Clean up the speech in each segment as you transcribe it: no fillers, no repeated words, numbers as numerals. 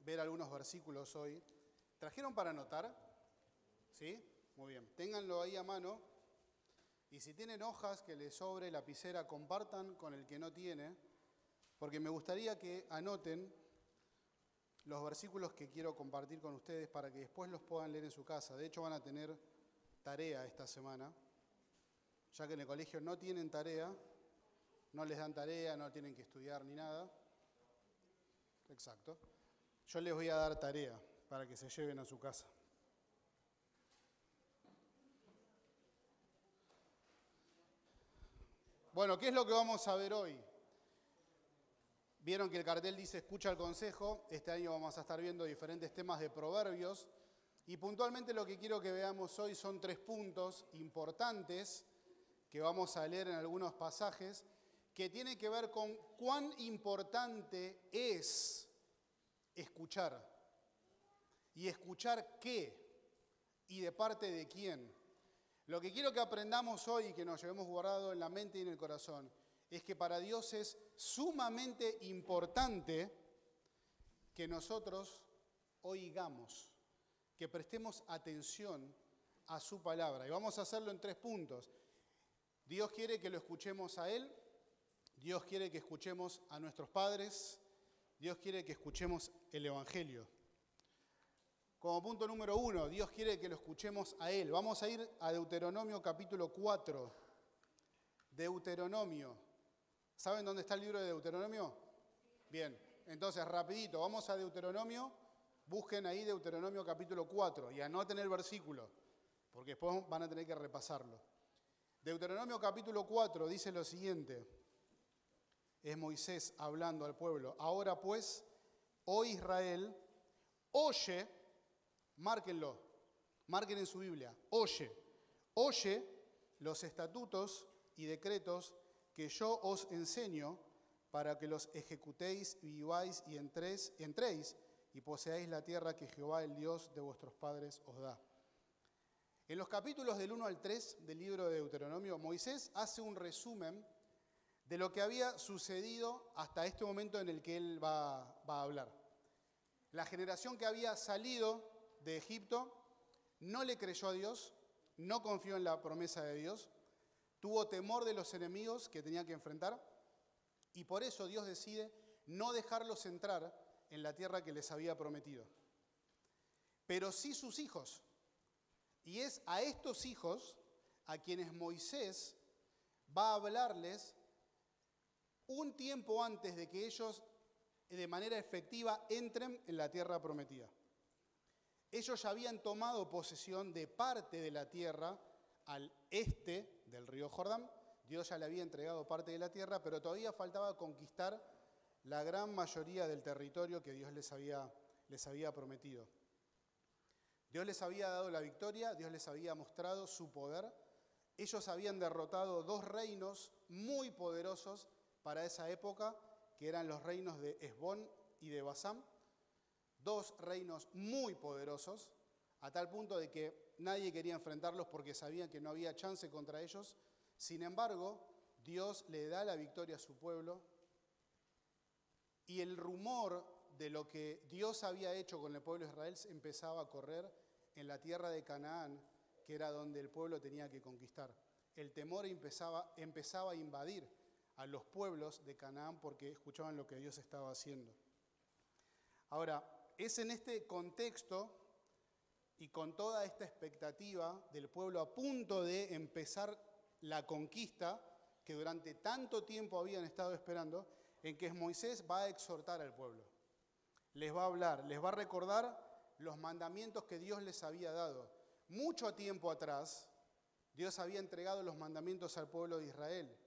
ver algunos versículos hoy. ¿Trajeron para anotar? ¿Sí? Muy bien. Ténganlo ahí a mano. Y si tienen hojas que les sobre lapicera, compartan con el que no tiene, porque me gustaría que anoten los versículos que quiero compartir con ustedes para que después los puedan leer en su casa. De hecho, van a tener tarea esta semana, ya que en el colegio no tienen tarea, no les dan tarea, no tienen que estudiar ni nada. Exacto. Yo les voy a dar tarea para que se lleven a su casa. Bueno, ¿qué es lo que vamos a ver hoy? Vieron que el cartel dice escucha el consejo. Este año vamos a estar viendo diferentes temas de proverbios. Y puntualmente lo que quiero que veamos hoy son 3 puntos importantes que vamos a leer en algunos pasajes que tienen que ver con cuán importante es escuchar. ¿Y escuchar qué? ¿Y de parte de quién? Lo que quiero que aprendamos hoy y que nos llevemos guardado en la mente y en el corazón es que para Dios es sumamente importante que nosotros oigamos, que prestemos atención a su palabra. Y vamos a hacerlo en 3 puntos. Dios quiere que lo escuchemos a Él, Dios quiere que escuchemos a nuestros padres, Dios quiere que escuchemos el Evangelio. Como punto número 1, Dios quiere que lo escuchemos a Él. Vamos a ir a Deuteronomio capítulo 4. Deuteronomio. ¿Saben dónde está el libro de Deuteronomio? Bien, entonces rapidito, vamos a Deuteronomio. Busquen ahí Deuteronomio capítulo 4 y anoten el versículo, porque después van a tener que repasarlo. Deuteronomio capítulo 4 dice lo siguiente. Es Moisés hablando al pueblo. Ahora pues, oh Israel, oye, márquenlo, marquen en su Biblia, oye los estatutos y decretos que yo os enseño para que los ejecutéis, viváis y entréis y poseáis la tierra que Jehová, el Dios de vuestros padres, os da. En los capítulos del 1 al 3 del libro de Deuteronomio, Moisés hace un resumen de lo que había sucedido hasta este momento en el que él va a hablar. La generación que había salido de Egipto no le creyó a Dios, no confió en la promesa de Dios, tuvo temor de los enemigos que tenía que enfrentar y por eso Dios decide no dejarlos entrar en la tierra que les había prometido. Pero sí sus hijos. Y es a estos hijos a quienes Moisés va a hablarles un tiempo antes de que ellos de manera efectiva entren en la tierra prometida. Ellos ya habían tomado posesión de parte de la tierra al este del río Jordán. Dios ya le había entregado parte de la tierra, pero todavía faltaba conquistar la gran mayoría del territorio que Dios les había prometido. Dios les había dado la victoria, Dios les había mostrado su poder. Ellos habían derrotado 2 reinos muy poderosos para esa época, que eran los reinos de Hesbón y de Basán. 2 reinos muy poderosos, a tal punto de que nadie quería enfrentarlos porque sabían que no había chance contra ellos. Sin embargo, Dios le da la victoria a su pueblo y el rumor de lo que Dios había hecho con el pueblo de Israel empezaba a correr en la tierra de Canaán, que era donde el pueblo tenía que conquistar. El temor empezaba a invadir a los pueblos de Canaán porque escuchaban lo que Dios estaba haciendo. Ahora, es en este contexto y con toda esta expectativa del pueblo a punto de empezar la conquista que durante tanto tiempo habían estado esperando, en que Moisés va a exhortar al pueblo. Les va a hablar, les va a recordar los mandamientos que Dios les había dado. Mucho tiempo atrás, Dios había entregado los mandamientos al pueblo de Israel.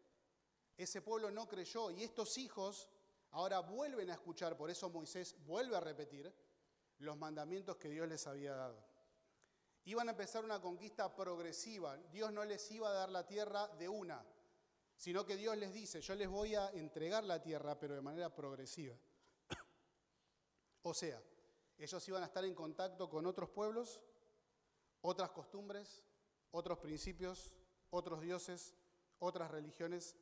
Ese pueblo no creyó y estos hijos ahora vuelven a escuchar, por eso Moisés vuelve a repetir los mandamientos que Dios les había dado. Iban a empezar una conquista progresiva. Dios no les iba a dar la tierra de una, sino que Dios les dice, yo les voy a entregar la tierra, pero de manera progresiva. O sea, ellos iban a estar en contacto con otros pueblos, otras costumbres, otros principios, otros dioses, otras religiones,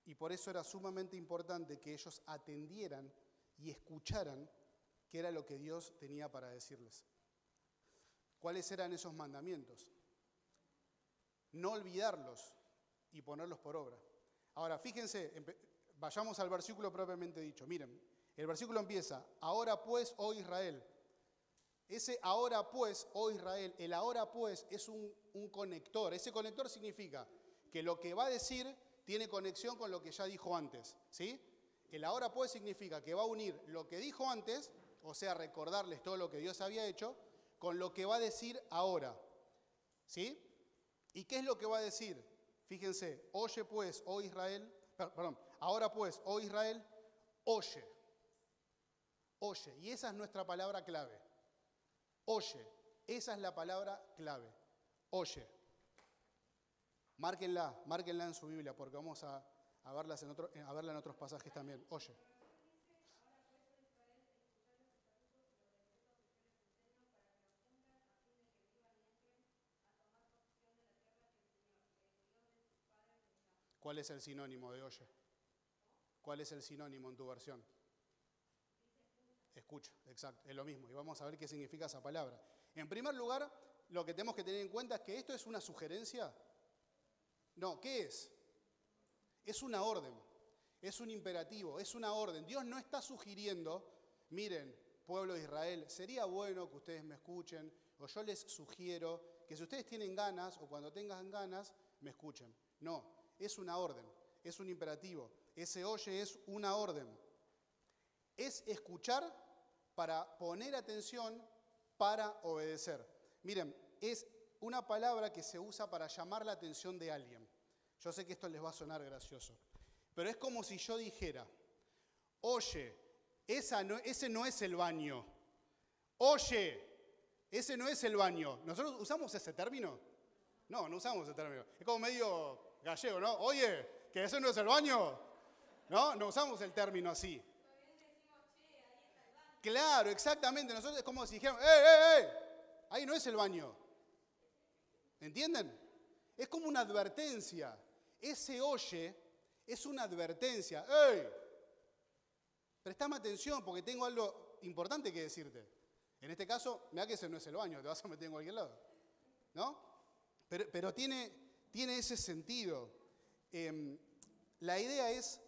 y por eso era sumamente importante que ellos atendieran y escucharan qué era lo que Dios tenía para decirles. ¿Cuáles eran esos mandamientos? No olvidarlos y ponerlos por obra. Ahora, fíjense, vayamos al versículo propiamente dicho. Miren, el versículo empieza, ahora pues, oh Israel. Ese ahora pues, oh Israel, el ahora pues es un conector. Ese conector significa que lo que va a decir tiene conexión con lo que ya dijo antes, ¿sí? El ahora pues significa que va a unir lo que dijo antes, o sea, recordarles todo lo que Dios había hecho, con lo que va a decir ahora, ¿sí? ¿Y qué es lo que va a decir? Fíjense, oye pues, oh Israel, ahora pues, oh Israel, oye. Oye, y esa es nuestra palabra clave. Oye, esa es la palabra clave. Oye. Márquenla en su Biblia, porque vamos a verla en otros pasajes también. Oye. ¿Cuál es el sinónimo de oye? ¿Cuál es el sinónimo en tu versión? Escucha, exacto, es lo mismo. Y vamos a ver qué significa esa palabra. En primer lugar, lo que tenemos que tener en cuenta es que esto es una sugerencia. No, ¿qué es? Es una orden, es un imperativo, es una orden. Dios no está sugiriendo, miren, pueblo de Israel, sería bueno que ustedes me escuchen, o yo les sugiero que si ustedes tienen ganas, o cuando tengan ganas, me escuchen. No, es una orden, es un imperativo. Ese oye es una orden. Es escuchar para poner atención, para obedecer. Miren, es una palabra que se usa para llamar la atención de alguien. Yo sé que esto les va a sonar gracioso, pero es como si yo dijera, oye, ese no es el baño. Oye, ese no es el baño. ¿Nosotros usamos ese término? No, no usamos ese término. Es como medio gallego, ¿no? Oye, que ese no es el baño. No, no usamos el término así. Claro, exactamente. Nosotros es como si dijéramos, ¡eh! Ahí no es el baño. ¿Entienden? Es como una advertencia. Ese oye es una advertencia. ¡Ey! Prestame atención porque tengo algo importante que decirte. En este caso, mirá que ese no es el baño, te vas a meter en cualquier lado. ¿No? Pero tiene ese sentido. La idea es,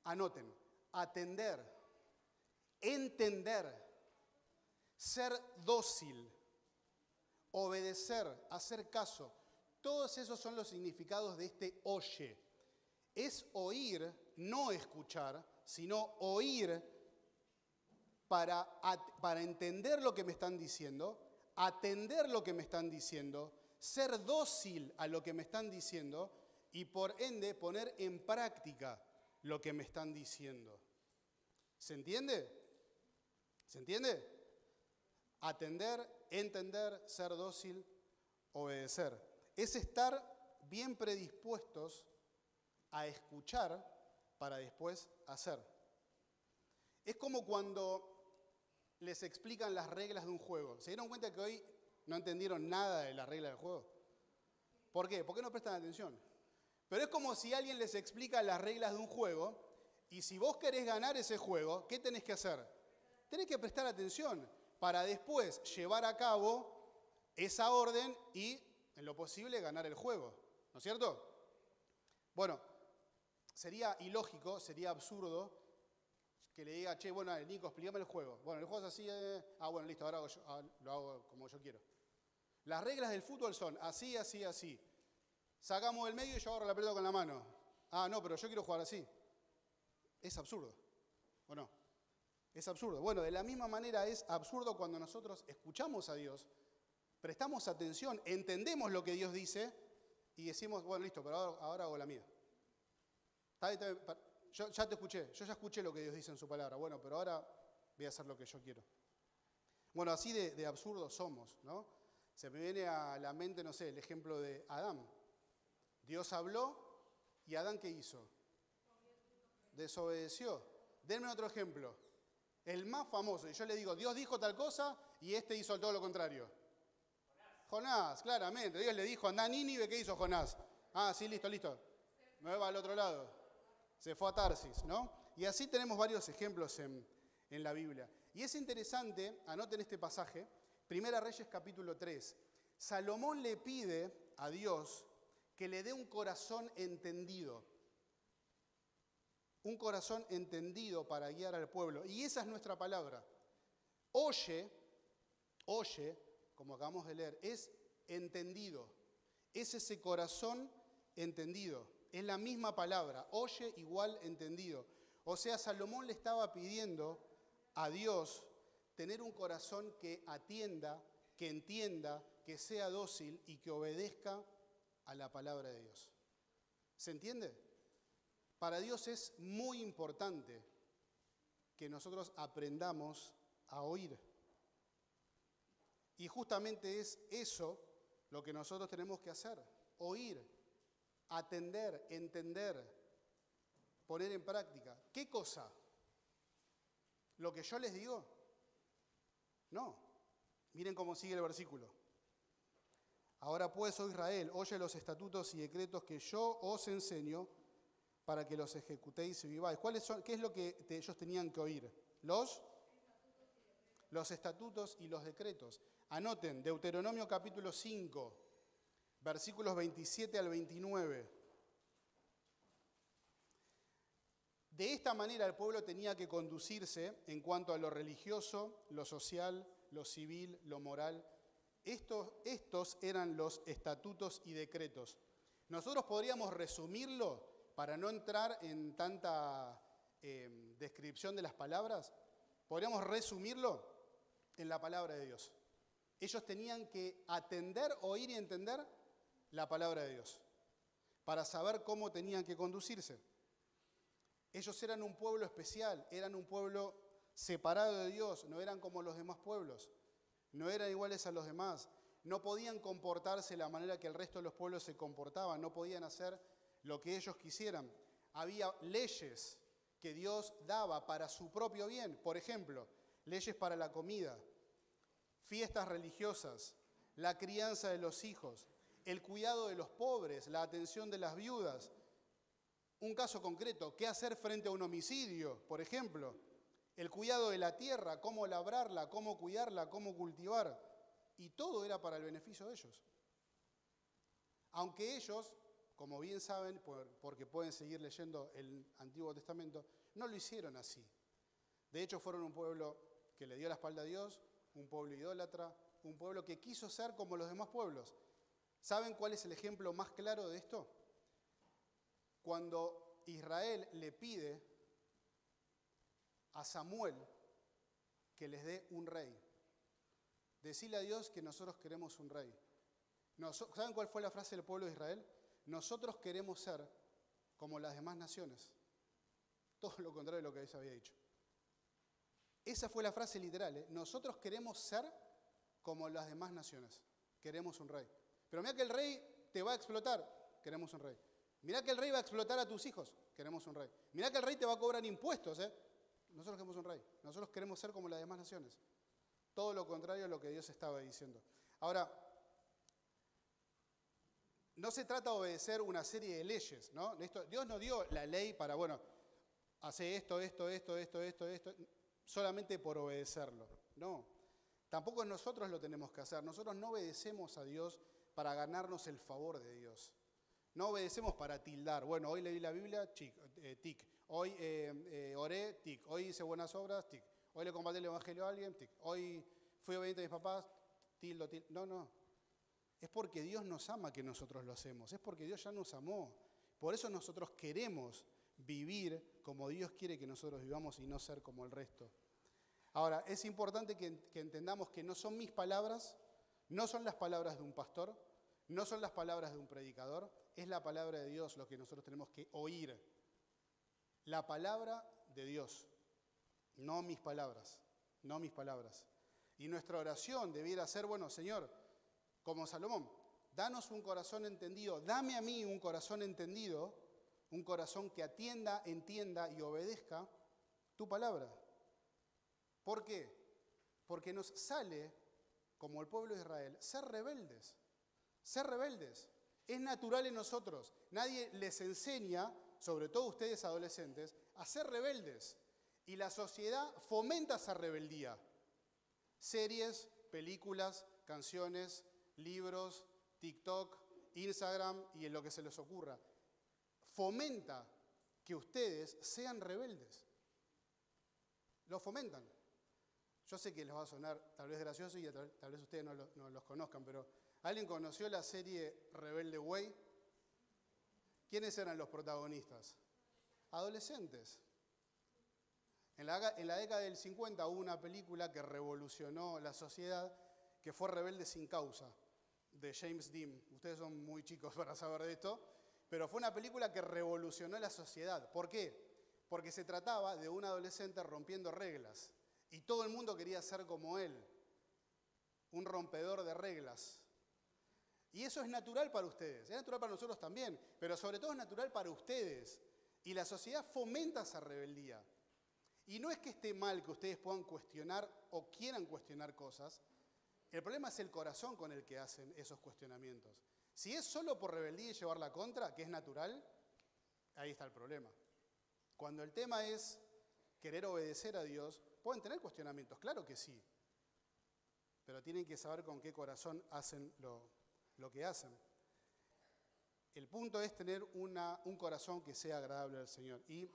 anoten, atender, entender, ser dócil, obedecer, hacer caso. Todos esos son los significados de este oye. Es oír, no escuchar, sino oír para entender lo que me están diciendo, atender lo que me están diciendo, ser dócil a lo que me están diciendo y por ende poner en práctica lo que me están diciendo. ¿Se entiende? ¿Se entiende? Atender, entender, ser dócil, obedecer. Es estar bien predispuestos a escuchar para después hacer. Es como cuando les explican las reglas de un juego. ¿Se dieron cuenta que hoy no entendieron nada de las reglas del juego? ¿Por qué? Porque no prestan atención. Pero es como si alguien les explica las reglas de un juego y si vos querés ganar ese juego, ¿qué tenés que hacer? Tenés que prestar atención para después llevar a cabo esa orden y, en lo posible, ganar el juego. ¿No es cierto? Bueno, sería ilógico, sería absurdo que le diga, che, bueno, Nico, explícame el juego. Bueno, el juego es así, bueno, listo, ahora lo hago como yo quiero. Las reglas del fútbol son así, así, así. Sacamos del medio y yo agarro la pelota con la mano. Ah, no, pero yo quiero jugar así. Es absurdo, ¿o no? Es absurdo. Bueno, de la misma manera es absurdo cuando nosotros escuchamos a Dios, prestamos atención, entendemos lo que Dios dice y decimos, bueno, listo, pero ahora hago la mía. Yo ya te escuché, yo ya escuché lo que Dios dice en su palabra. Bueno, pero ahora voy a hacer lo que yo quiero. Bueno, así de absurdos somos, ¿no? Se me viene a la mente, no sé, el ejemplo de Adán. Dios habló y Adán, ¿qué hizo? Desobedeció. Denme otro ejemplo. El más famoso. Y yo le digo, Dios dijo tal cosa y este hizo todo lo contrario. Jonás, claramente. Dios le dijo, andá a Nínive, ¿qué hizo Jonás? Ah, sí, listo. Me va al otro lado. Se fue a Tarsis, ¿no? Y así tenemos varios ejemplos en la Biblia. Y es interesante, anoten este pasaje, Primera Reyes capítulo 3. Salomón le pide a Dios que le dé un corazón entendido. Un corazón entendido para guiar al pueblo. Y esa es nuestra palabra. Oye, como acabamos de leer, es entendido. Es ese corazón entendido. Es la misma palabra. Oye igual entendido. O sea, Salomón le estaba pidiendo a Dios tener un corazón que atienda, que entienda, que sea dócil y que obedezca a la palabra de Dios. ¿Se entiende? Para Dios es muy importante que nosotros aprendamos a oír. Y justamente es eso lo que nosotros tenemos que hacer. Oír, atender, entender, poner en práctica. ¿Qué cosa? ¿Lo que yo les digo? No. Miren cómo sigue el versículo. Ahora pues, oh Israel, oye los estatutos y decretos que yo os enseño para que los ejecutéis y viváis. ¿Qué es lo que ellos tenían que oír? Los estatutos y los decretos. Anoten, Deuteronomio capítulo 5, versículos 27 al 29. De esta manera el pueblo tenía que conducirse en cuanto a lo religioso, lo social, lo civil, lo moral. Estos eran los estatutos y decretos. Nosotros podríamos resumirlo para no entrar en tanta descripción de las palabras. Podríamos resumirlo en la palabra de Dios. Ellos tenían que atender, oír y entender la palabra de Dios para saber cómo tenían que conducirse. Ellos eran un pueblo especial, eran un pueblo separado de Dios, no eran como los demás pueblos, no eran iguales a los demás, no podían comportarse de la manera que el resto de los pueblos se comportaban, no podían hacer lo que ellos quisieran. Había leyes que Dios daba para su propio bien, por ejemplo, leyes para la comida, fiestas religiosas, la crianza de los hijos, el cuidado de los pobres, la atención de las viudas. Un caso concreto, qué hacer frente a un homicidio, por ejemplo. El cuidado de la tierra, cómo labrarla, cómo cuidarla, cómo cultivar. Y todo era para el beneficio de ellos. Aunque ellos, como bien saben, porque pueden seguir leyendo el Antiguo Testamento, no lo hicieron así. De hecho, fueron un pueblo que le dio la espalda a Dios, un pueblo idólatra, un pueblo que quiso ser como los demás pueblos. ¿Saben cuál es el ejemplo más claro de esto? Cuando Israel le pide a Samuel que les dé un rey. Decirle a Dios que nosotros queremos un rey. ¿Saben cuál fue la frase del pueblo de Israel? Nosotros queremos ser como las demás naciones. Todo lo contrario de lo que Dios había dicho. Esa fue la frase literal. Nosotros queremos ser como las demás naciones. Queremos un rey. Pero mira que el rey te va a explotar. Queremos un rey. Mirá que el rey va a explotar a tus hijos. Queremos un rey. Mirá que el rey te va a cobrar impuestos. Nosotros queremos un rey. Nosotros queremos ser como las demás naciones. Todo lo contrario a lo que Dios estaba diciendo. Ahora, no se trata de obedecer una serie de leyes, ¿no? Dios no dio la ley para, hacer esto, solamente por obedecerlo. No. Tampoco nosotros lo tenemos que hacer. Nosotros no obedecemos a Dios para ganarnos el favor de Dios. No obedecemos para tildar. Bueno, hoy leí la Biblia, tic. Hoy oré, tic. Hoy hice buenas obras, tic. Hoy le compartí el evangelio a alguien, tic. Hoy fui obediente a mis papás, tildo. No. Es porque Dios nos ama que nosotros lo hacemos. Es porque Dios ya nos amó. Por eso nosotros queremos vivir como Dios quiere que nosotros vivamos y no ser como el resto. Ahora, es importante que entendamos que no son mis palabras, no son las palabras de un pastor, no son las palabras de un predicador, es la palabra de Dios lo que nosotros tenemos que oír. La palabra de Dios, no mis palabras, no mis palabras. Y nuestra oración debiera ser, Señor, como Salomón, danos un corazón entendido, dame a mí un corazón entendido, un corazón que atienda, entienda y obedezca tu palabra. ¿Por qué? Porque nos sale, como el pueblo de Israel, ser rebeldes. Ser rebeldes. Es natural en nosotros. Nadie les enseña, sobre todo ustedes adolescentes, a ser rebeldes. Y la sociedad fomenta esa rebeldía. Series, películas, canciones, libros, TikTok, Instagram y en lo que se les ocurra. Fomenta que ustedes sean rebeldes. Lo fomentan. Yo sé que les va a sonar tal vez gracioso y tal vez ustedes no los conozcan, pero ¿alguien conoció la serie Rebelde Way? ¿Quiénes eran los protagonistas? Adolescentes. En la década del 50 hubo una película que revolucionó la sociedad, que fue Rebelde sin causa, de James Dean. Ustedes son muy chicos para saber de esto, pero fue una película que revolucionó la sociedad. ¿Por qué? Porque se trataba de un adolescente rompiendo reglas y todo el mundo quería ser como él, un rompedor de reglas. Y eso es natural para ustedes, es natural para nosotros también, pero sobre todo es natural para ustedes. Y la sociedad fomenta esa rebeldía. Y no es que esté mal que ustedes puedan cuestionar o quieran cuestionar cosas, el problema es el corazón con el que hacen esos cuestionamientos. Si es solo por rebeldía y llevarla contra, que es natural, ahí está el problema. Cuando el tema es querer obedecer a Dios, pueden tener cuestionamientos, claro que sí, pero tienen que saber con qué corazón hacen lo que hacen. El punto es tener un corazón que sea agradable al Señor. Y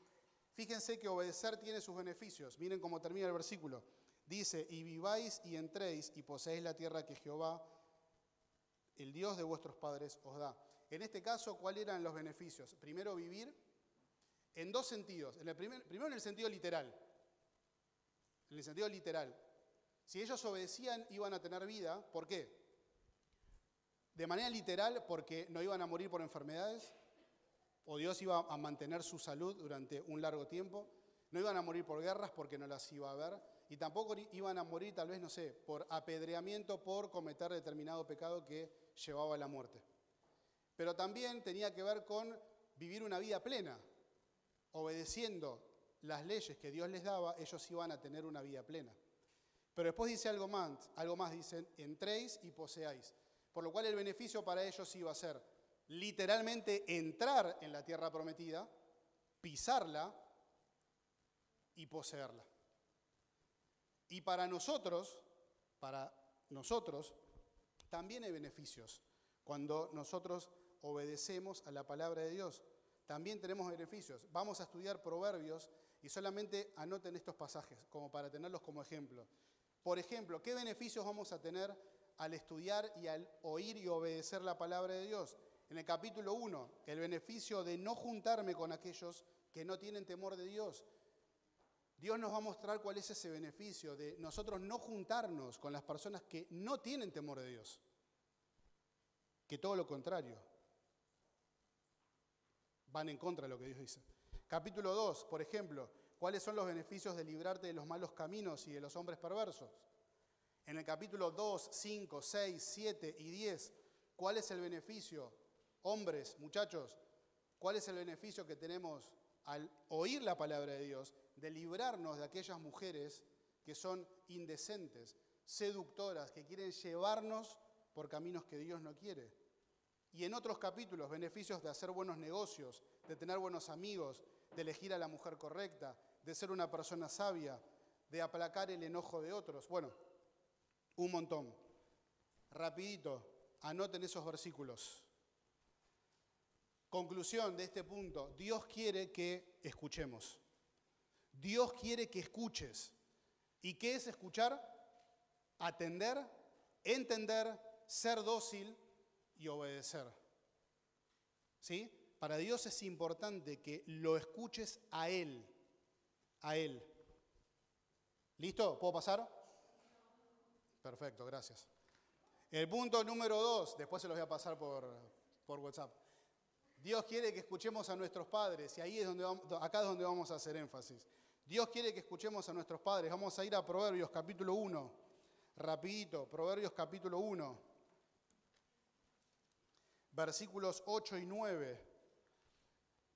fíjense que obedecer tiene sus beneficios. Miren cómo termina el versículo. Dice, y viváis y entréis y poseéis la tierra que Jehová, el Dios de vuestros padres, os da. En este caso, ¿cuáles eran los beneficios? Primero, vivir en dos sentidos. Primero en el sentido literal. En el sentido literal. Si ellos obedecían, iban a tener vida. ¿Por qué? De manera literal, porque no iban a morir por enfermedades, o Dios iba a mantener su salud durante un largo tiempo. No iban a morir por guerras porque no las iba a haber. Y tampoco iban a morir, tal vez, no sé, por apedreamiento por cometer determinado pecado que llevaba a la muerte. Pero también tenía que ver con vivir una vida plena. Obedeciendo las leyes que Dios les daba, ellos iban a tener una vida plena. Pero después dice algo más dicen, entréis y poseáis. Por lo cual el beneficio para ellos iba a ser literalmente entrar en la tierra prometida, pisarla y poseerla. Y para nosotros, también hay beneficios. Cuando nosotros obedecemos a la palabra de Dios, también tenemos beneficios. Vamos a estudiar Proverbios y solamente anoten estos pasajes como para tenerlos como ejemplo. Por ejemplo, ¿qué beneficios vamos a tener al estudiar y al oír y obedecer la palabra de Dios? En el capítulo 1, el beneficio de no juntarme con aquellos que no tienen temor de Dios. Dios nos va a mostrar cuál es ese beneficio de nosotros no juntarnos con las personas que no tienen temor de Dios. Que todo lo contrario. Van en contra de lo que Dios dice. Capítulo 2, por ejemplo, ¿cuáles son los beneficios de librarte de los malos caminos y de los hombres perversos? En el capítulo 2, 5, 6, 7 y 10, ¿cuál es el beneficio? Hombres, muchachos, ¿cuál es el beneficio que tenemos al oír la palabra de Dios, de librarnos de aquellas mujeres que son indecentes, seductoras, que quieren llevarnos por caminos que Dios no quiere? Y en otros capítulos, beneficios de hacer buenos negocios, de tener buenos amigos, de elegir a la mujer correcta, de ser una persona sabia, de aplacar el enojo de otros. Bueno, un montón. Rapidito, anoten esos versículos. Conclusión de este punto, Dios quiere que escuchemos. Dios quiere que escuches. ¿Y qué es escuchar? Atender, entender, ser dócil y obedecer. ¿Sí? Para Dios es importante que lo escuches a Él. A Él. ¿Listo? ¿Puedo pasar? Perfecto, gracias. El punto número 2, después se los voy a pasar por WhatsApp. Dios quiere que escuchemos a nuestros padres y ahí es acá es donde vamos a hacer énfasis. Dios quiere que escuchemos a nuestros padres. Vamos a ir a Proverbios capítulo 1, rapidito, Proverbios capítulo 1, versículos 8 y 9.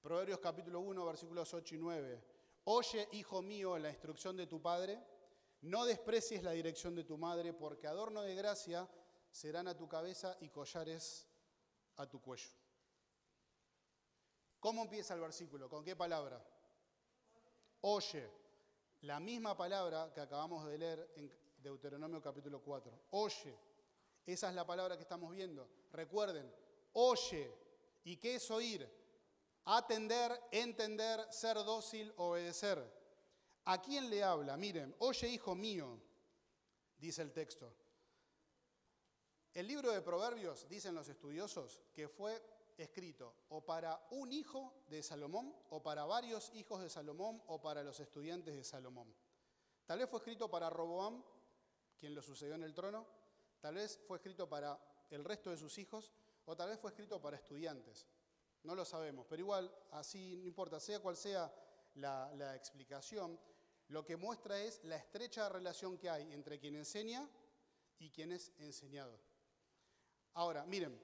Proverbios capítulo 1, versículos 8 y 9. Oye, hijo mío, la instrucción de tu padre, no desprecies la dirección de tu madre, porque adorno de gracia serán a tu cabeza y collares a tu cuello. ¿Cómo empieza el versículo? ¿Con qué palabra? Oye. La misma palabra que acabamos de leer en Deuteronomio capítulo 4. Oye. Esa es la palabra que estamos viendo. Recuerden, oye. ¿Y qué es oír? Atender, entender, ser dócil, obedecer. ¿A quién le habla? Miren, oye, hijo mío, dice el texto. El libro de Proverbios, dicen los estudiosos, que fue escrito o para un hijo de Salomón, o para varios hijos de Salomón, o para los estudiantes de Salomón. Tal vez fue escrito para Roboam, quien lo sucedió en el trono, tal vez fue escrito para el resto de sus hijos, o tal vez fue escrito para estudiantes. No lo sabemos, pero igual, así no importa, sea cual sea la explicación, lo que muestra es la estrecha relación que hay entre quien enseña y quien es enseñado. Ahora, miren,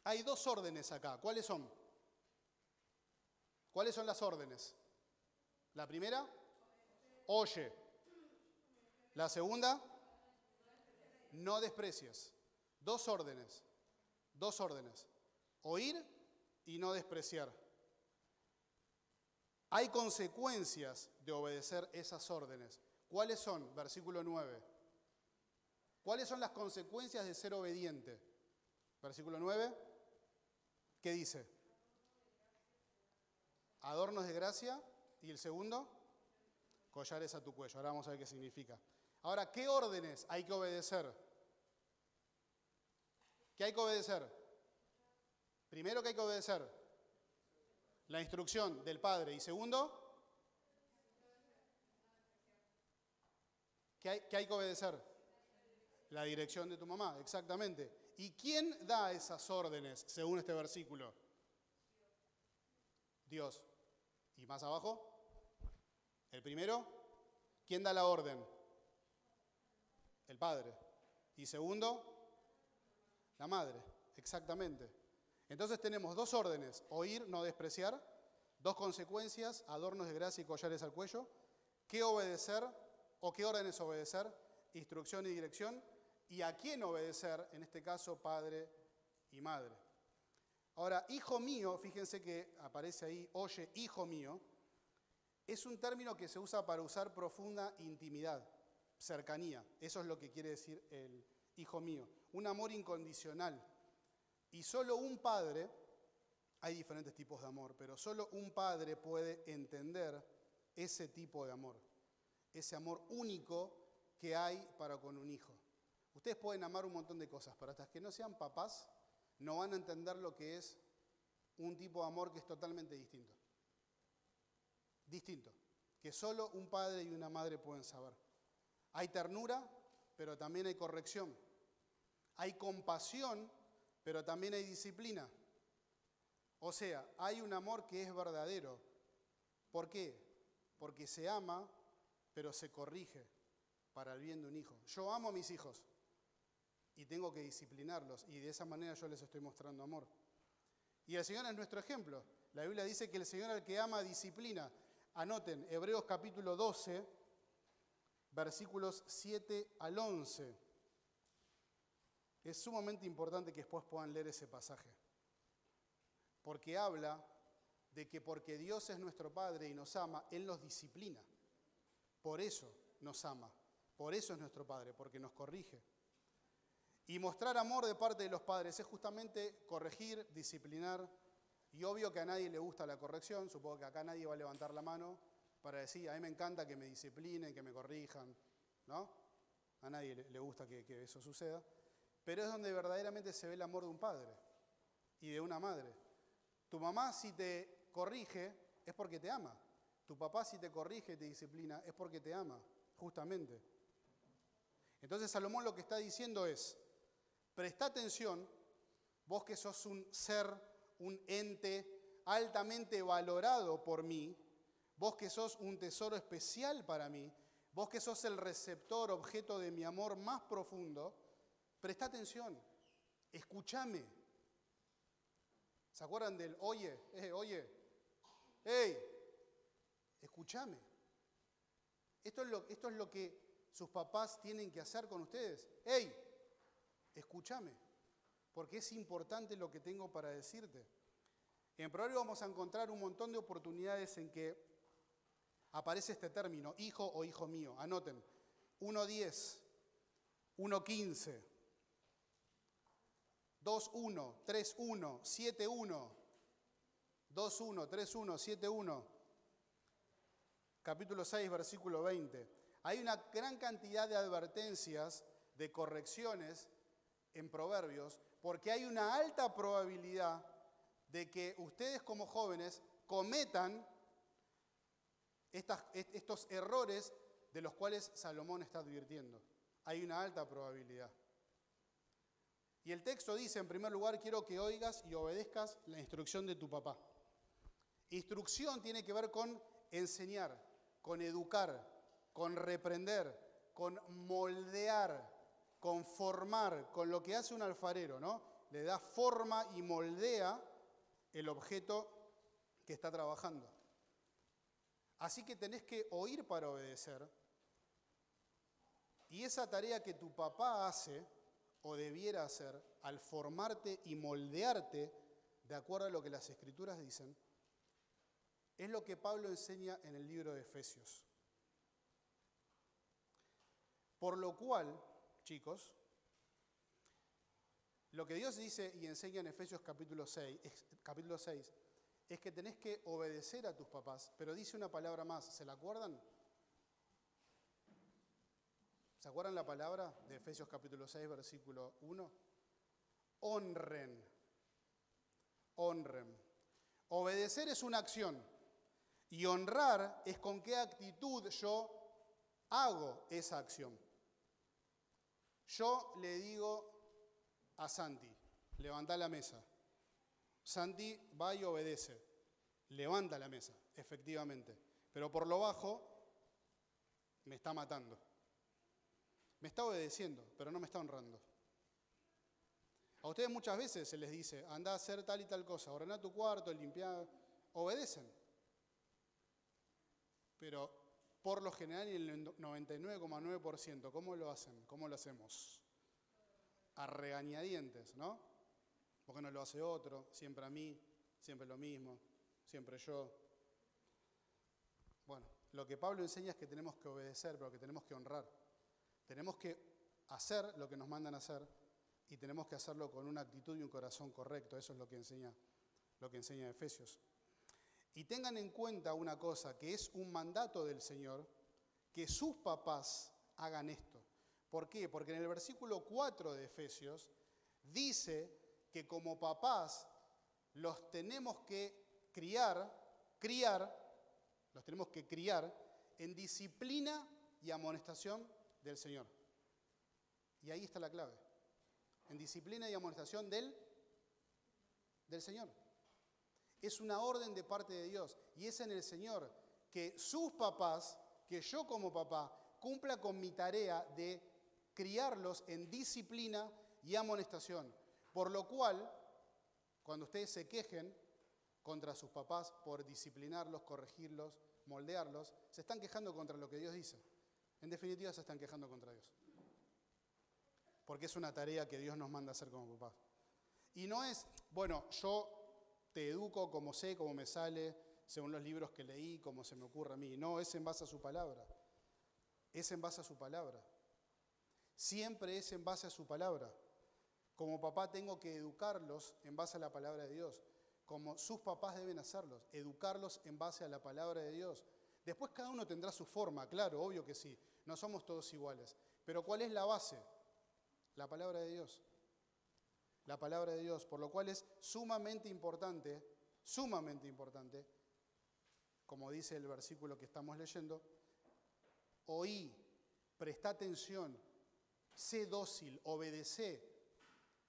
hay dos órdenes acá. ¿Cuáles son? ¿Cuáles son las órdenes? La primera, oye. La segunda, no desprecies. Dos órdenes. Dos órdenes. Oír y no despreciar. Hay consecuencias de obedecer esas órdenes. ¿Cuáles son? Versículo 9. ¿Cuáles son las consecuencias de ser obediente? Versículo 9. ¿Qué dice? Adornos de gracia. ¿Y el segundo? Collares a tu cuello. Ahora vamos a ver qué significa. Ahora, ¿qué órdenes hay que obedecer? ¿Qué hay que obedecer? Primero, ¿qué hay que obedecer? La instrucción del Padre. Y segundo, ¿qué hay que obedecer? La dirección de tu mamá, exactamente. ¿Y quién da esas órdenes, según este versículo? Dios. ¿Y más abajo? El primero, ¿quién da la orden? El Padre. Y segundo, la Madre, exactamente. Entonces tenemos dos órdenes, oír, no despreciar, dos consecuencias, adornos de gracia y collares al cuello. ¿Qué obedecer o qué órdenes obedecer? Instrucción y dirección. ¿Y a quién obedecer? En este caso, padre y madre. Ahora, hijo mío, fíjense que aparece ahí, oye, hijo mío, es un término que se usa para usar profunda intimidad, cercanía. Eso es lo que quiere decir el hijo mío. Un amor incondicional. Y solo un padre, hay diferentes tipos de amor, pero solo un padre puede entender ese tipo de amor. Ese amor único que hay para con un hijo. Ustedes pueden amar un montón de cosas, pero hasta que no sean papás, no van a entender lo que es un tipo de amor que es totalmente distinto. Distinto. Que solo un padre y una madre pueden saber. Hay ternura, pero también hay corrección. Hay compasión, pero también hay disciplina. O sea, hay un amor que es verdadero. ¿Por qué? Porque se ama, pero se corrige para el bien de un hijo. Yo amo a mis hijos y tengo que disciplinarlos, y de esa manera yo les estoy mostrando amor. Y el Señor es nuestro ejemplo. La Biblia dice que el Señor al que ama disciplina. Anoten, Hebreos capítulo 12, versículos 7 al 11. Es sumamente importante que después puedan leer ese pasaje, porque habla de que porque Dios es nuestro Padre y nos ama, Él nos disciplina. Por eso nos ama, por eso es nuestro Padre, porque nos corrige. Y mostrar amor de parte de los padres es justamente corregir, disciplinar. Y obvio que a nadie le gusta la corrección, supongo que acá nadie va a levantar la mano para decir, a mí me encanta que me disciplinen, que me corrijan, ¿no? A nadie le gusta que eso suceda. Pero es donde verdaderamente se ve el amor de un padre y de una madre. Tu mamá si te corrige es porque te ama. Tu papá si te corrige y te disciplina es porque te ama, justamente. Entonces Salomón lo que está diciendo es, presta atención, vos que sos un ser, un ente altamente valorado por mí, vos que sos un tesoro especial para mí, vos que sos el receptor, objeto de mi amor más profundo, presta atención, escúchame. ¿Se acuerdan del oye? Oye, hey, escúchame. Esto es lo que sus papás tienen que hacer con ustedes. Hey, escúchame, porque es importante lo que tengo para decirte. En Proverbios vamos a encontrar un montón de oportunidades en que aparece este término, hijo o hijo mío. Anoten, 1:10, 1:15, 2:1, 3:1, 7:1, 2:1, 3:1, 7:1, capítulo 6, versículo 20. Hay una gran cantidad de advertencias, de correcciones en Proverbios, porque hay una alta probabilidad de que ustedes como jóvenes cometan estos errores de los cuales Salomón está advirtiendo. Hay una alta probabilidad. Y el texto dice, en primer lugar, quiero que oigas y obedezcas la instrucción de tu papá. Instrucción tiene que ver con enseñar, con educar, con reprender, con moldear, con formar, con lo que hace un alfarero, ¿no? Le da forma y moldea el objeto que está trabajando. Así que tenés que oír para obedecer. Y esa tarea que tu papá hace, o debiera hacer, al formarte y moldearte, de acuerdo a lo que las Escrituras dicen, es lo que Pablo enseña en el libro de Efesios. Por lo cual, chicos, lo que Dios dice y enseña en Efesios capítulo 6 es que tenés que obedecer a tus papás, pero dice una palabra más, ¿se la acuerdan? ¿Se acuerdan la palabra de Efesios capítulo 6, versículo 1? Honren. Honren. Obedecer es una acción y honrar es con qué actitud yo hago esa acción. Yo le digo a Santi, levanta la mesa. Santi va y obedece, levanta la mesa, efectivamente, pero por lo bajo me está matando. Me está obedeciendo, pero no me está honrando. A ustedes muchas veces se les dice, anda a hacer tal y tal cosa, ordená tu cuarto, limpiar, obedecen. Pero por lo general, y el 99,9%, ¿cómo lo hacen? ¿Cómo lo hacemos? A regañadientes, ¿no? ¿Por qué no lo hace otro? Siempre a mí, siempre lo mismo, siempre yo. Bueno, lo que Pablo enseña es que tenemos que obedecer, pero que tenemos que honrar. Tenemos que hacer lo que nos mandan a hacer y tenemos que hacerlo con una actitud y un corazón correcto. Eso es lo que enseña Efesios. Y tengan en cuenta una cosa, que es un mandato del Señor, que sus papás hagan esto. ¿Por qué? Porque en el versículo 4 de Efesios dice que como papás los tenemos que criar, los tenemos que criar en disciplina y amonestación del Señor. Y ahí está la clave. En disciplina y amonestación del Señor. Es una orden de parte de Dios. Y es en el Señor que sus papás, que yo como papá, cumpla con mi tarea de criarlos en disciplina y amonestación. Por lo cual, cuando ustedes se quejen contra sus papás por disciplinarlos, corregirlos, moldearlos, se están quejando contra lo que Dios dice. En definitiva, se están quejando contra Dios. Porque es una tarea que Dios nos manda a hacer como papás. Y no es, bueno, yo te educo como sé, como me sale, según los libros que leí, como se me ocurre a mí. No, es en base a su palabra. Es en base a su palabra. Siempre es en base a su palabra. Como papá tengo que educarlos en base a la palabra de Dios. Como sus papás deben hacerlos, educarlos en base a la palabra de Dios. Después cada uno tendrá su forma, claro, obvio que sí. No somos todos iguales. Pero ¿cuál es la base? La palabra de Dios. La palabra de Dios, por lo cual es sumamente importante, como dice el versículo que estamos leyendo, oí, presta atención, sé dócil, obedece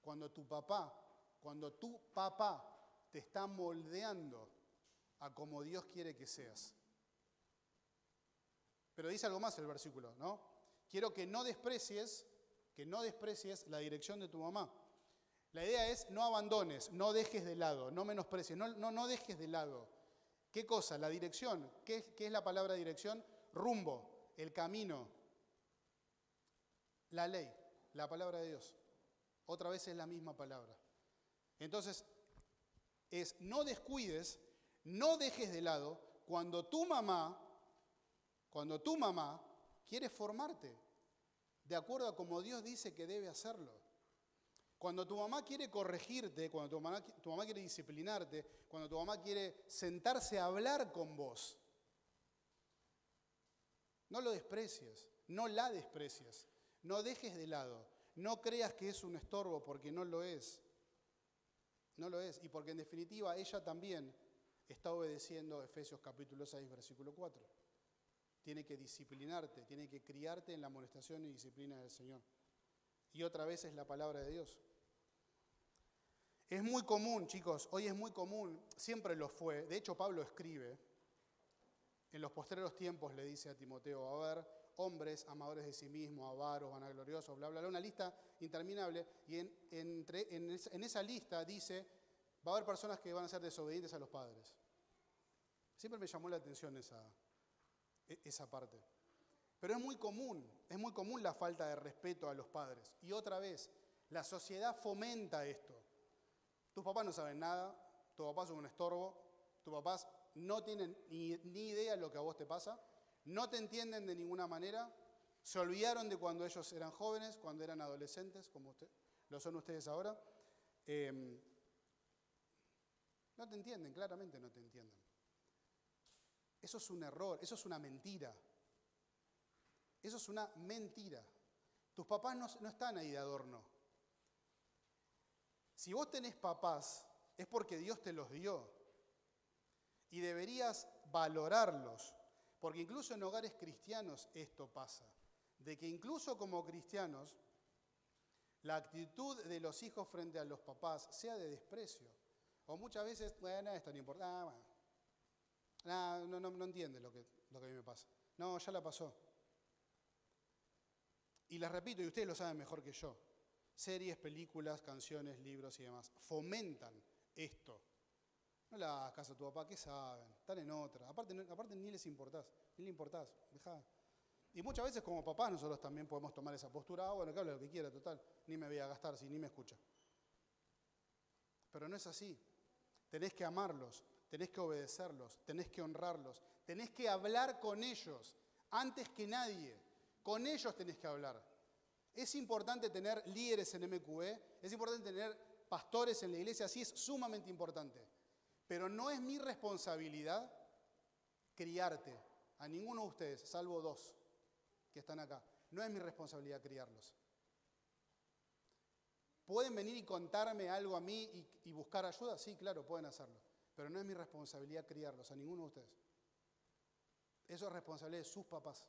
cuando tu papá te está moldeando a como Dios quiere que seas. Pero dice algo más el versículo, ¿no? Quiero que no desprecies la dirección de tu mamá. La idea es no abandones, no dejes de lado, no menosprecies, no dejes de lado. ¿Qué cosa? La dirección. ¿Qué es la palabra dirección? Rumbo, el camino, la ley, la palabra de Dios. Otra vez es la misma palabra. Entonces, es no descuides, no dejes de lado cuando tu mamá Cuando tu mamá quiere formarte de acuerdo a como Dios dice que debe hacerlo. Cuando tu mamá quiere corregirte, cuando tu mamá quiere disciplinarte, cuando tu mamá quiere sentarse a hablar con vos, no lo desprecies, no la desprecies, no dejes de lado, no creas que es un estorbo porque no lo es. No lo es, y porque en definitiva ella también está obedeciendo Efesios capítulo 6, versículo 4. Tiene que disciplinarte, tiene que criarte en la amonestación y disciplina del Señor. Y otra vez es la palabra de Dios. Es muy común, chicos, hoy es muy común, siempre lo fue. De hecho, Pablo escribe, en los postreros tiempos le dice a Timoteo, va a haber hombres amadores de sí mismos, avaros, vanagloriosos, bla, bla, bla, una lista interminable. Y en esa lista dice, va a haber personas que van a ser desobedientes a los padres. Siempre me llamó la atención esa parte. Pero es muy común la falta de respeto a los padres. Y otra vez, la sociedad fomenta esto. Tus papás no saben nada, tus papás son un estorbo, tus papás no tienen ni idea de lo que a vos te pasa, no te entienden de ninguna manera, se olvidaron de cuando ellos eran jóvenes, cuando eran adolescentes, como lo son ustedes ahora. No te entienden, claramente no te entienden. Eso es un error, eso es una mentira. Eso es una mentira. Tus papás no están ahí de adorno. Si vos tenés papás, es porque Dios te los dio. Y deberías valorarlos. Porque incluso en hogares cristianos esto pasa. De que incluso como cristianos, la actitud de los hijos frente a los papás sea de desprecio. O muchas veces, bueno, esto no importa, no entiende lo que a mí me pasa. No, ya la pasó. Y les repito, y ustedes lo saben mejor que yo, series, películas, canciones, libros y demás fomentan esto. No le hagas caso a tu papá, ¿qué saben? Están en otra. Aparte ni les importás, dejá. Y muchas veces como papás nosotros también podemos tomar esa postura, bueno, que hable lo que quiera, total, ni me voy a gastar si ni me escucha. Pero no es así. Tenés que amarlos, tenés que obedecerlos, tenés que honrarlos, tenés que hablar con ellos antes que nadie. Con ellos tenés que hablar. Es importante tener líderes en MQE, es importante tener pastores en la iglesia, sí es sumamente importante. Pero no es mi responsabilidad criarte a ninguno de ustedes, salvo 2 que están acá. No es mi responsabilidad criarlos. ¿Pueden venir y contarme algo a mí y buscar ayuda? Sí, claro, pueden hacerlo. Pero no es mi responsabilidad criarlos, a ninguno de ustedes. Eso es responsabilidad de sus papás.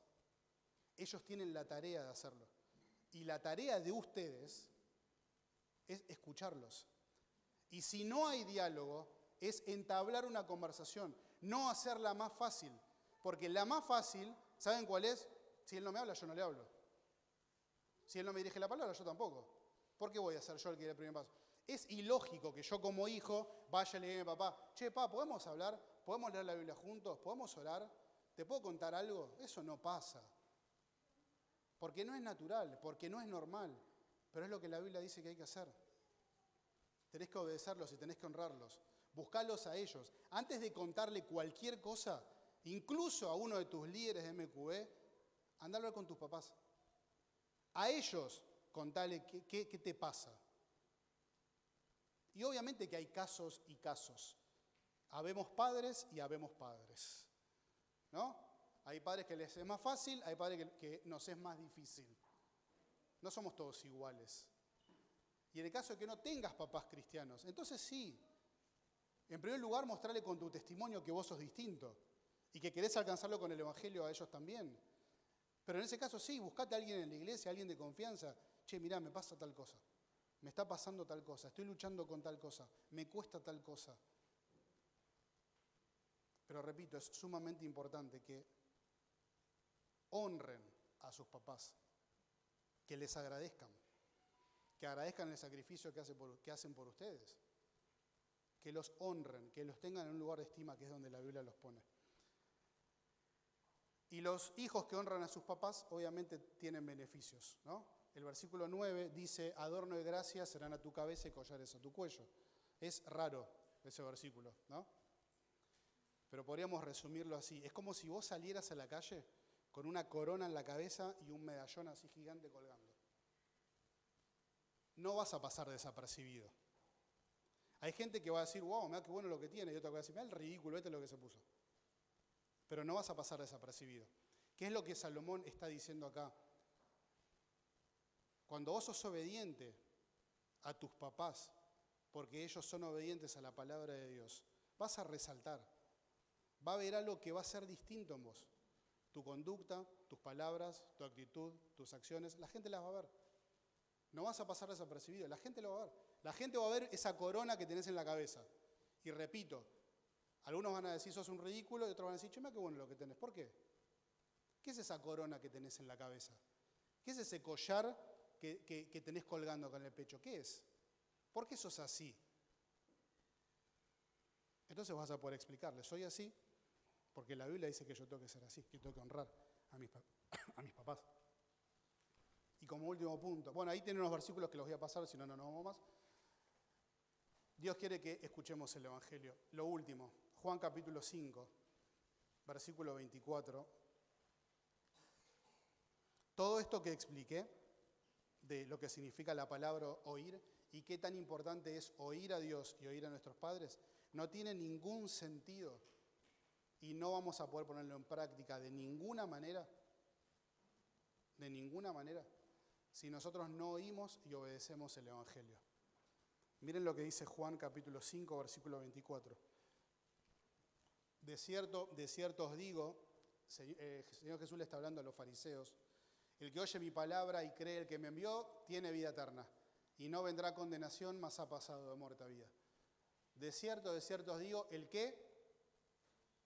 Ellos tienen la tarea de hacerlo. Y la tarea de ustedes es escucharlos. Y si no hay diálogo, es entablar una conversación, no hacerla más fácil. Porque la más fácil, ¿saben cuál es? Si él no me habla, yo no le hablo. Si él no me dirige la palabra, yo tampoco. ¿Por qué voy a ser yo el que dé el primer paso? Es ilógico que yo como hijo vaya y le diga a mi papá, che, papá, ¿podemos hablar? ¿Podemos leer la Biblia juntos? ¿Podemos orar? ¿Te puedo contar algo? Eso no pasa. Porque no es natural, porque no es normal. Pero es lo que la Biblia dice que hay que hacer. Tenés que obedecerlos y tenés que honrarlos. Buscalos a ellos. Antes de contarle cualquier cosa, incluso a uno de tus líderes de MQE, anda a hablar con tus papás. A ellos contale qué te pasa. Y obviamente que hay casos y casos. Habemos padres y habemos padres. ¿No? Hay padres que les es más fácil, hay padres que nos es más difícil. No somos todos iguales. Y en el caso de que no tengas papás cristianos, entonces sí. En primer lugar, mostrarle con tu testimonio que vos sos distinto y que querés alcanzarlo con el Evangelio a ellos también. Pero en ese caso sí, buscate a alguien en la iglesia, alguien de confianza. Che, mirá, me pasa tal cosa. Me está pasando tal cosa. Estoy luchando con tal cosa. Me cuesta tal cosa. Pero repito, es sumamente importante que honren a sus papás, que les agradezcan, que agradezcan el sacrificio que hacen por ustedes, que los honren, que los tengan en un lugar de estima que es donde la Biblia los pone. Y los hijos que honran a sus papás obviamente tienen beneficios, ¿no? El versículo 9 dice, adorno de gracia serán a tu cabeza y collares a tu cuello. Es raro ese versículo, ¿no? Pero podríamos resumirlo así. Es como si vos salieras a la calle con una corona en la cabeza y un medallón así gigante colgando. No vas a pasar desapercibido. Hay gente que va a decir, wow, mira qué bueno lo que tiene, y otra que va a decir, mira el ridículo, este es lo que se puso. Pero no vas a pasar desapercibido. ¿Qué es lo que Salomón está diciendo acá? Cuando vos sos obediente a tus papás, porque ellos son obedientes a la palabra de Dios, vas a resaltar. Va a haber algo que va a ser distinto en vos. Tu conducta, tus palabras, tu actitud, tus acciones, la gente las va a ver. No vas a pasar desapercibido, la gente lo va a ver. La gente va a ver esa corona que tenés en la cabeza. Y repito, algunos van a decir sos un ridículo y otros van a decir, che, mira qué bueno lo que tenés. ¿Por qué? ¿Qué es esa corona que tenés en la cabeza? ¿Qué es ese collar que tenés colgando con el pecho? ¿Qué es? ¿Por qué sos así? Entonces vas a poder explicarle, soy así porque la Biblia dice que yo tengo que ser así, que tengo que honrar a mis papás. Y como último punto, bueno, ahí tienen unos versículos que los voy a pasar, si no, no nos vamos más. Dios quiere que escuchemos el Evangelio. Lo último, Juan capítulo 5, versículo 24. Todo esto que expliqué, de lo que significa la palabra oír y qué tan importante es oír a Dios y oír a nuestros padres, no tiene ningún sentido y no vamos a poder ponerlo en práctica de ninguna manera, si nosotros no oímos y obedecemos el Evangelio. Miren lo que dice Juan capítulo 5, versículo 24. De cierto os digo, Señor Jesús le está hablando a los fariseos, el que oye mi palabra y cree el que me envió, tiene vida eterna, y no vendrá condenación, mas ha pasado de muerte a vida. De cierto os digo, ¿el qué?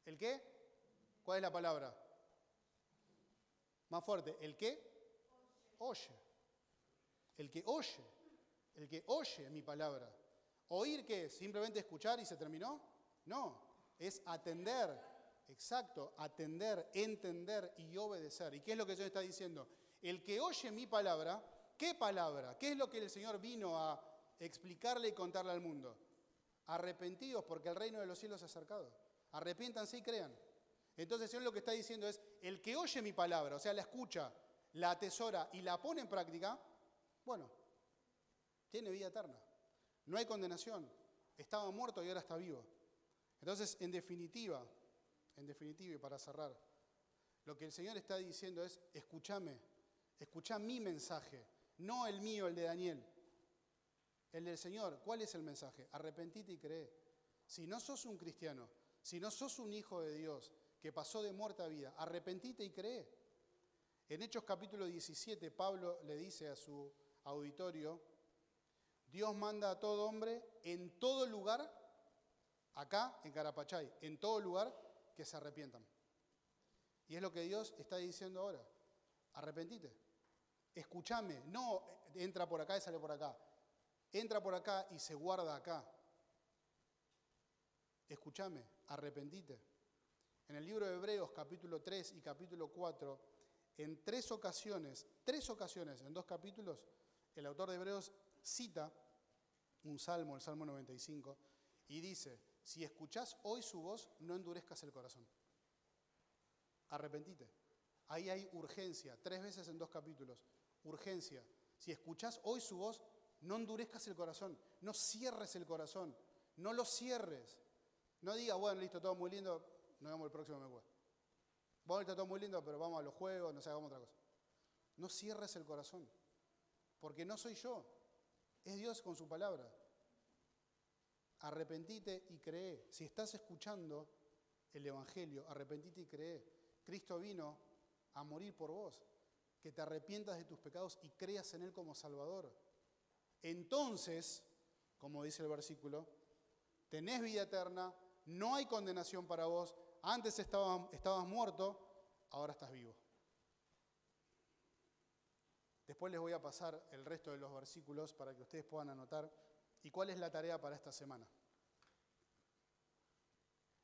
¿El qué? ¿Cuál es la palabra? Más fuerte, ¿el qué? Oye. El que oye mi palabra. ¿Oír qué? ¿Simplemente escuchar y se terminó? No, es atender. Exacto, atender, entender y obedecer. ¿Y qué es lo que el Señor está diciendo? El que oye mi palabra, ¿qué palabra? ¿Qué es lo que el Señor vino a explicarle y contarle al mundo? Arrepentidos porque el reino de los cielos se ha acercado. Arrepiéntanse y crean. Entonces el Señor lo que está diciendo es, el que oye mi palabra, o sea, la escucha, la atesora y la pone en práctica, bueno, tiene vida eterna. No hay condenación. Estaba muerto y ahora está vivo. Entonces, en definitiva, y para cerrar, lo que el Señor está diciendo es, escuchá mi mensaje, no el mío, el de Daniel. El del Señor, ¿cuál es el mensaje? Arrepentite y cree. Si no sos un cristiano, si no sos un hijo de Dios que pasó de muerte a vida, arrepentite y cree. En Hechos capítulo 17, Pablo le dice a su auditorio, Dios manda a todo hombre en todo lugar, acá en Carapachay, en todo lugar, que se arrepientan. Y es lo que Dios está diciendo ahora. Arrepentite. Escúchame. No entra por acá y sale por acá. Entra por acá y se guarda acá. Escúchame. Arrepentite. En el libro de Hebreos, capítulo 3 y capítulo 4, en tres ocasiones, en dos capítulos, el autor de Hebreos cita un salmo, el Salmo 95, y dice, si escuchás hoy su voz, no endurezcas el corazón. Arrepentite. Ahí hay urgencia, 3 veces en 2 capítulos. Urgencia. Si escuchás hoy su voz, no endurezcas el corazón. No cierres el corazón. No lo cierres. No digas, bueno, listo, todo muy lindo, nos vemos el próximo mes. Bueno, está todo muy lindo, pero vamos a los juegos, no sé, hagamos otra cosa. No cierres el corazón. Porque no soy yo. Es Dios con su palabra. Arrepentite y cree. Si estás escuchando el Evangelio, arrepentite y cree. Cristo vino a morir por vos. Que te arrepientas de tus pecados y creas en Él como Salvador. Entonces, como dice el versículo, tenés vida eterna, no hay condenación para vos. Antes estabas muerto, ahora estás vivo. Después les voy a pasar el resto de los versículos para que ustedes puedan anotar. ¿Y cuál es la tarea para esta semana?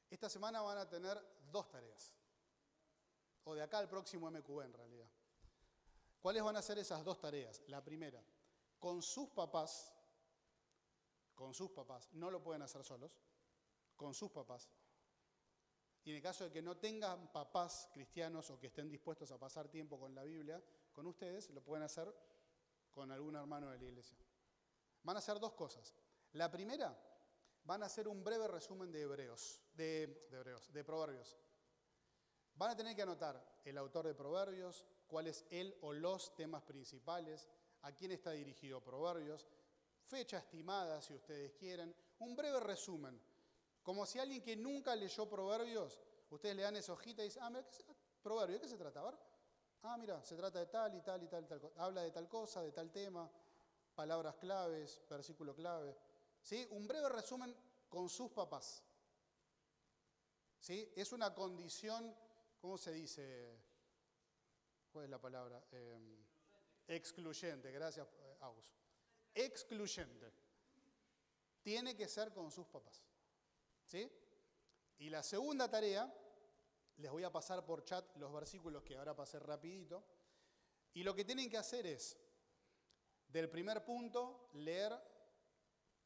Esta semana van a tener 2 tareas. O de acá al próximo MQB en realidad. ¿Cuáles van a ser esas 2 tareas? La primera, con sus papás, no lo pueden hacer solos, con sus papás. Y en el caso de que no tengan papás cristianos o que estén dispuestos a pasar tiempo con la Biblia, con ustedes, lo pueden hacer con algún hermano de la iglesia. Van a hacer dos cosas. La primera, van a hacer un breve resumen de Proverbios. Van a tener que anotar el autor de Proverbios, cuál es el o los temas principales, a quién está dirigido Proverbios, fecha estimada si ustedes quieren, un breve resumen. Como si alguien que nunca leyó Proverbios, ustedes le dan esa hojita y dicen, mira, Proverbios, ¿de qué se trata? A ver. Mira, se trata de tal y tal y tal y tal. Habla de tal cosa, de tal tema, palabras claves, versículo clave. ¿Sí? Un breve resumen con sus papás. ¿Sí? Es una condición, ¿cómo se dice? ¿Cuál es la palabra? Excluyente, gracias, Agus. Excluyente. Tiene que ser con sus papás. ¿Sí? Y la segunda tarea, les voy a pasar por chat los versículos que ahora pasé rapidito, y lo que tienen que hacer es, del primer punto, leer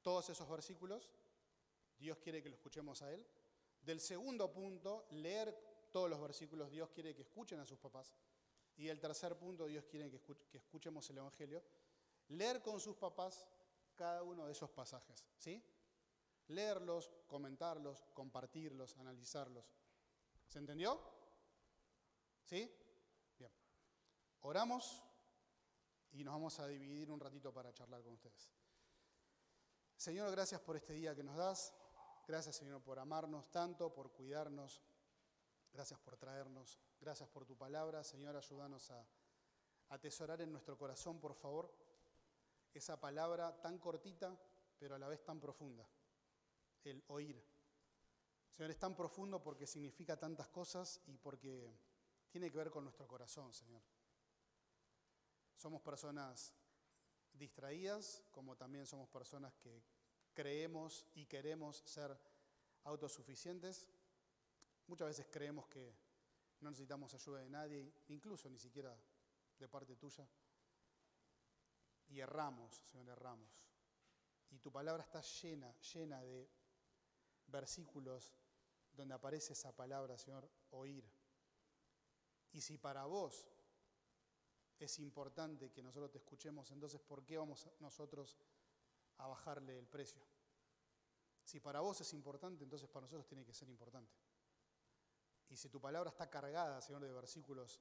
todos esos versículos, Dios quiere que lo escuchemos a Él. Del segundo punto, leer todos los versículos, Dios quiere que escuchen a sus papás. Y el tercer punto, Dios quiere que escuchemos el Evangelio. Leer con sus papás cada uno de esos pasajes, ¿sí? Leerlos, comentarlos, compartirlos, analizarlos. ¿Se entendió? ¿Sí? Bien. Oramos y nos vamos a dividir un ratito para charlar con ustedes. Señor, gracias por este día que nos das. Gracias, Señor, por amarnos tanto, por cuidarnos. Gracias por traernos. Gracias por tu palabra. Señor, ayúdanos a atesorar en nuestro corazón, por favor, esa palabra tan cortita, pero a la vez tan profunda. El oír. Señor, es tan profundo porque significa tantas cosas y porque tiene que ver con nuestro corazón, Señor. Somos personas distraídas, como también somos personas que creemos y queremos ser autosuficientes. Muchas veces creemos que no necesitamos ayuda de nadie, incluso ni siquiera de parte tuya. Y erramos, Señor, erramos. Y tu palabra está llena de versículos donde aparece esa palabra, Señor, oír. Y si para vos es importante que nosotros te escuchemos, entonces ¿por qué vamos nosotros a bajarle el precio? Si para vos es importante, entonces para nosotros tiene que ser importante. Y si tu palabra está cargada, Señor, de versículos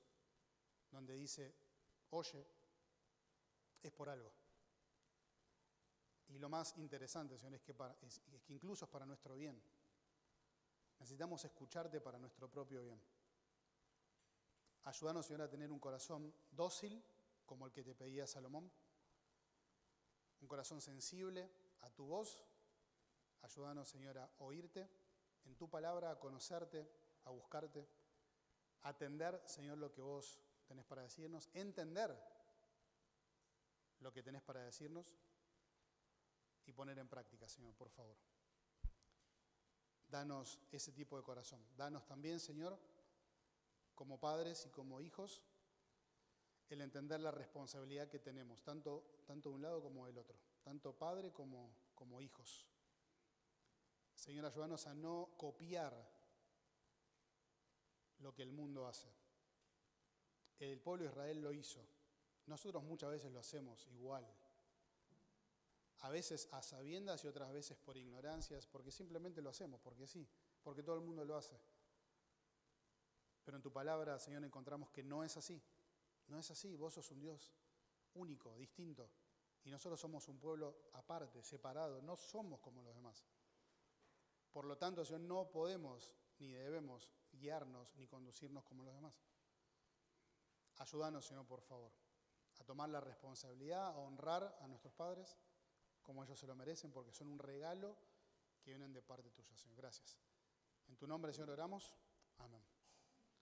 donde dice, oye, es por algo. Y lo más interesante, Señor, es que incluso es para nuestro bien. Necesitamos escucharte para nuestro propio bien. Ayúdanos, Señor, a tener un corazón dócil, como el que te pedía Salomón. Un corazón sensible a tu voz. Ayúdanos, Señor, a oírte en tu palabra, a conocerte, a buscarte, a atender, Señor, lo que vos tenés para decirnos, entender lo que tenés para decirnos y poner en práctica, Señor, por favor. Danos ese tipo de corazón. Danos también, Señor, como padres y como hijos, el entender la responsabilidad que tenemos, tanto de un lado como del otro, tanto padre como hijos. Señor, ayúdanos a no copiar lo que el mundo hace. El pueblo de Israel lo hizo. Nosotros muchas veces lo hacemos igual. A veces a sabiendas y otras veces por ignorancias, porque simplemente lo hacemos, porque sí, porque todo el mundo lo hace. Pero en tu palabra, Señor, encontramos que no es así. No es así, vos sos un Dios único, distinto. Y nosotros somos un pueblo aparte, separado, no somos como los demás. Por lo tanto, Señor, no podemos ni debemos guiarnos ni conducirnos como los demás. Ayúdanos, Señor, por favor, a tomar la responsabilidad, a honrar a nuestros padres como ellos se lo merecen, porque son un regalo que vienen de parte tuya, Señor. Gracias. En tu nombre, Señor, oramos. Amén.